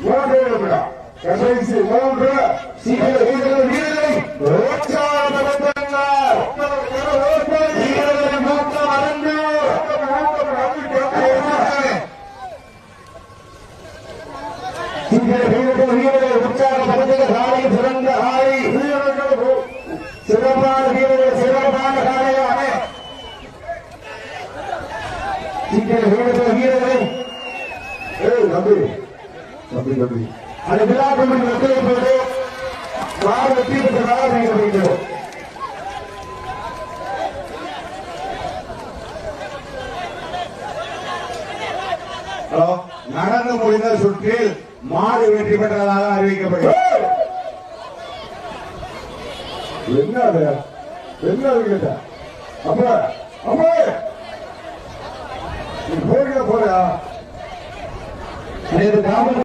மூன்று நிமிடம் கடைசி மூன்று வீரர்கள் உற்சாகப்படுத்துக காலை சிறந்த காலை சிறப்பான வீரர்கள் சிறப்பான காலையாக வீரர்கள் நம்பி அந்த விழா கமிட்டி ஒத்துழைப்பது யார் வெற்றி பெற்றதாக நினைக்கிறோம். நடந்து முடிந்த சுற்றில் மாடு வெற்றி பெற்றதாக அறிவிக்கப்படுகிறது. என்ன கேட்ட அப்ப போறியா